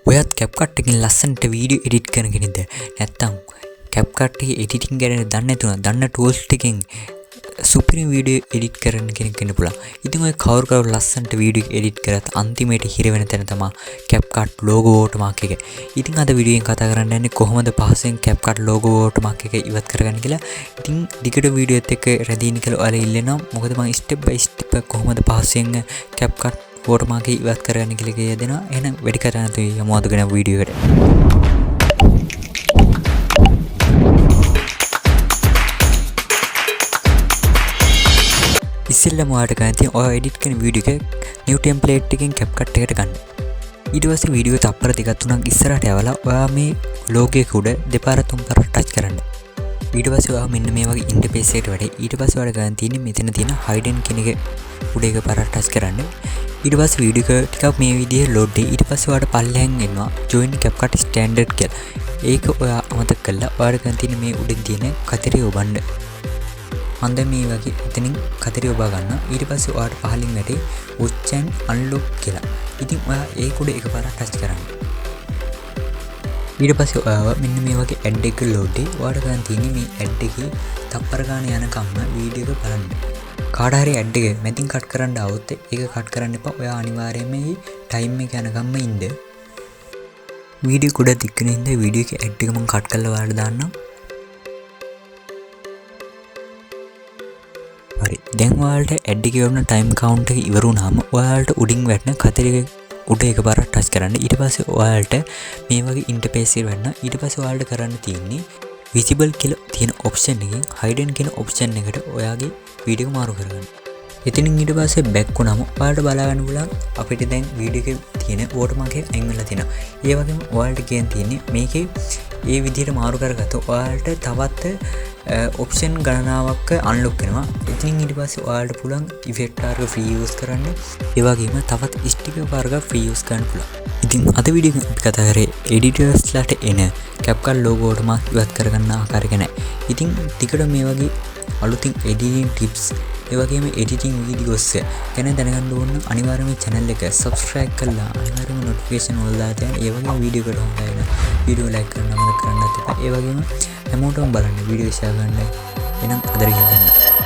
ඔයත් CapCut එකකින් ලස්සනට වීඩියෝ එඩිට් කරන කෙනෙක්ද? නැත්නම් CapCut එකේ එඩිටින් ගැන දන්නේ නැතුණා. දන්න tools ටිකෙන් සුපිරිම වීඩියෝ එඩිට් කරන්න කෙනෙක් වෙන්න පුළුවන්. ඉතින් ඔය කවුරු ලස්සනට වීඩියෝ එඩිට් කරත් අන්තිමේට හිර වෙන තැන තමයි CapCut logo watermark එක. ඉතින් අද වීඩියෝ එකෙන් කතා කරන්න යන්නේ කොහොමද පහසුවෙන් CapCut logo watermark එක ඉවත් කරගන්න කියලා. ඉතින් දිගට වීඩියෝ එකත් එක්ක රැඳී ඉන්න කියලා ඔයාලා ඉල්ලනවා. මොකද මම step by step කොහොමද පහසුවෙන් CapCut watermark එක ඉවත් කරගන්න කියලා කියනවා. එහෙනම් වැඩි කරන්නේ නැතුව යමු අද ගැන වීඩියෝ එකට. ඉස්සෙල්ලම ඔයාලට ගන්න තියෙන ඔය එඩිට් කරන වීඩියෝ එක new template එකෙන් CapCut එකට ගන්න. ඊට පස්සේ වීඩියෝ තප්පර දෙකක් තුනක් ඉස්සරහට යවලා ඔයා මේ logo එක උඩ දෙපාර තුන්පාර ටච් කරන්න. ඊට පස්සේ ඔයා මෙන්න මේ වගේ ඉන්ටර්ෆේස් එකට වැඩේ. ඊට පස්සේ ඔයාලට ගන්න තියෙන්නේ මෙතන තියෙන hidden කියන එක උඩ එකපාර ටච් කරන්න. ඊට පස්සේ වීඩියෝ එක ටිකක් මේ විදිහේ load වෙයි. ඊට පස්සේ ඔයාලට පල්ලෙහෙන් එනවා join CapCut standard කියලා. ඒක ඔයා අමතක කළා. ඔයාලට ගන්න තියෙන්නේ මේ උඩින් තියෙන කතරේ ඔබන්න. මන්ද මේ වගේ එතනින් කතරේ ඔබා ගන්න. ඊට පස්සේ ඔයාලට පහලින් වැටේ watch and unlock කියලා. ඉතින් ඔයා ඒක උඩ එකපාරක් ටච් කරන්න. ඊට පස්සේ ඔයාව මෙන්න මේ වගේ ඇඩ් එක ලෝඩ් වෙයි. ඔයාලට ගන්න තියෙන්නේ මේ ඇඩ් එකේ තප්පර ගාන යනකම්ම වීඩියෝ එක බලන්න. කාට හරි ඇඩ් එක මැදින් කට් කරන්න આવොත් ඒක කට් කරන්න එපා. ඔයා අනිවාර්යයෙන්ම මේ ටයිම් එක යනකම්ම ඉන්න. වීඩියෝ කුඩ දික්කන හින්දා වීඩියෝ එකේ ඇඩ් එක මම කට් කරලා ඔයාලට දාන්නම්. හරි. දැන් ඔයාලට ඇඩ් එකේ වුණ ටයිම් කවුන්ට් එක ඉවර වුණාම ඔයාලට උඩින් වැටෙන කතරේ උඩ එකපාරක් ටච් කරන්න. ඊට පස්සේ ඔයාලට මේ වගේ ඉන්ටර්ෆේස් එක වෙන්න. ඊට පස්සේ ඔයාලට කරන්න තියෙන්නේ visible කියලා තියෙන option එකෙන් hidden කියන option එකට ඔයාගේ වීඩියෝ මාරු කරගන්න. එතනින් ඊට පස්සේ back වුණාම ඔයාලට බලා ගන්න පුළුවන් අපිට දැන් වීඩියෝ එකේ තියෙන watermark එක අයින් වෙලා තියෙනවා. ඒ වගේම ඔයාලට කියන්න තියෙන්නේ මේකේ ඒ විදිහට මාරු කරගත්තොත් ඔයාලට තවත් ඔප්ෂන් ගණනාවක් අන්ලොක් වෙනවා. ඉතින් ඊට පස්සේ ඔයාලට පුළුවන් ඉෆෙක්ට් ආර්ග ෆ්‍රී යූස් කරන්න. ඒ වගේම තවත් ස්ටිකර් වර්ග ෆ්‍රී යූස් කරන්න පුළුවන්. ඉතින් අද වීඩියෝ එක අපි කතා කරේ එඩිටර්ස්ලාට එන CapCut logo watermark ඉවත් කරගන්න ආකාරය ගැන. ඉතින් ටිකට මේ වගේ අලුතින් editing tips ඒ වගේම editing videos ගැන දැනගන්න ඕන අනිවාර්යයෙන්ම channel එක subscribe කරලා අනිවාර්යයෙන්ම notification all දාලා තියන්න. ඒ වගේම වීඩියෝ එකට හොඳයි වීඩියෝ like කරන්න අමතක කරන්නත් එපා. ඒ වගේම හැමෝටම බලන්න වීඩියෝ share කරන්න. එහෙනම් අදට ගිහින්